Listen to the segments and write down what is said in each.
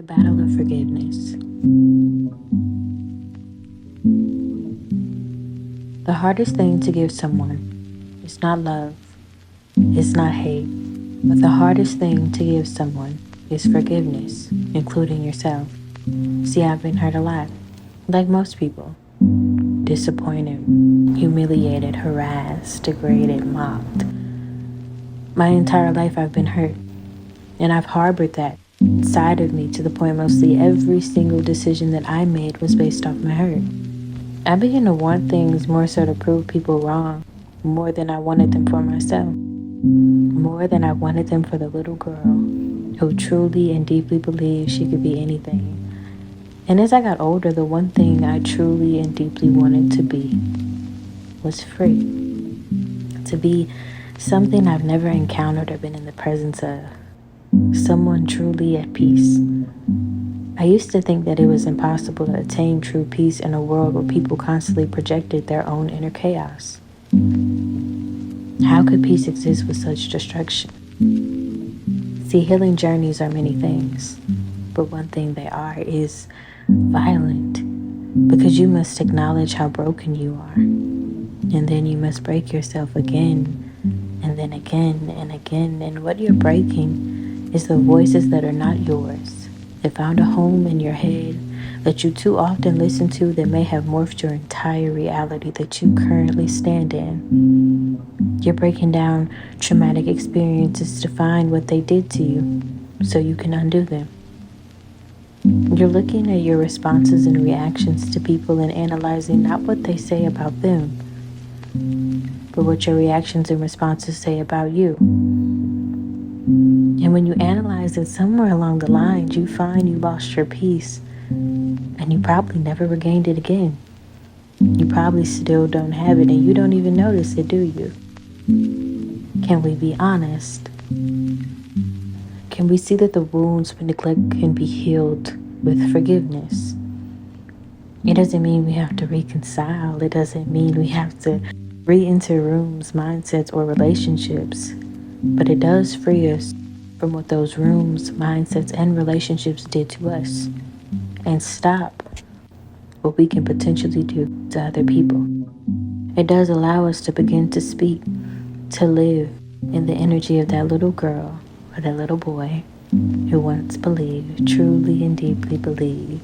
The battle of forgiveness. The hardest thing to give someone is not love, it's not hate, but the hardest thing to give someone is forgiveness, including yourself. See, I've been hurt a lot, like most people. Disappointed, humiliated, harassed, degraded, mocked. My entire life I've been hurt, and I've harbored that inside of me to the point mostly every single decision that I made was based off my hurt. I began to want things more so to prove people wrong, more than I wanted them for myself, more than I wanted them for the little girl who truly and deeply believed she could be anything. And as I got older, the one thing I truly and deeply wanted to be was free. To be something I've never encountered or been in the presence of. Someone truly at peace. I used to think that it was impossible to attain true peace in a world where people constantly projected their own inner chaos. How could peace exist with such destruction? See, healing journeys are many things, but one thing they are is violent, because you must acknowledge how broken you are, and then you must break yourself again, and then again and again, and what you're breaking is the voices that are not yours, that found a home in your head, that you too often listen to, that may have morphed your entire reality that you currently stand in. You're breaking down traumatic experiences to find what they did to you so you can undo them. You're looking at your responses and reactions to people and analyzing not what they say about them, but what your reactions and responses say about you. And when you analyze it, somewhere along the lines, you find you lost your peace, and you probably never regained it again. You probably still don't have it, and you don't even notice it, do you? Can we be honest? Can we see that the wounds of neglect can be healed with forgiveness? It doesn't mean we have to reconcile. It doesn't mean we have to re-enter rooms, mindsets, or relationships. But it does free us from what those rooms, mindsets, and relationships did to us, and stop what we can potentially do to other people. It does allow us to begin to speak, to live in the energy of that little girl or that little boy who once believed, truly and deeply believed,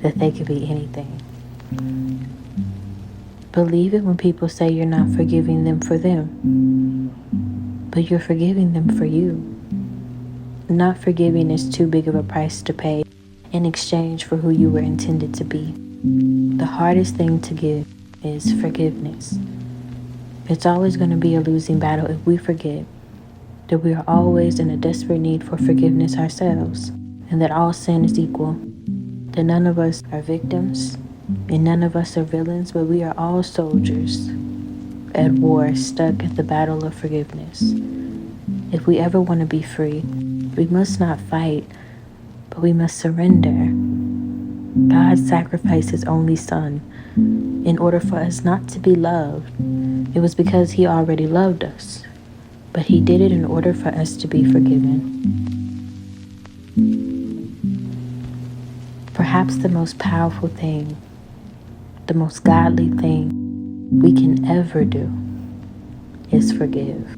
that they could be anything. Believe it when people say you're not forgiving them for them, but you're forgiving them for you. Not forgiving is too big of a price to pay in exchange for who you were intended to be. The hardest thing to give is forgiveness. It's always going to be a losing battle if we forget that we are always in a desperate need for forgiveness ourselves, and that all sin is equal, that none of us are victims, and none of us are villains, but we are all soldiers at war, stuck at the battle of forgiveness. If we ever want to be free, we must not fight, but we must surrender. God sacrificed His only Son in order for us not to be loved. It was because He already loved us, but He did it in order for us to be forgiven. Perhaps the most powerful thing, the most godly thing we can ever do is forgive.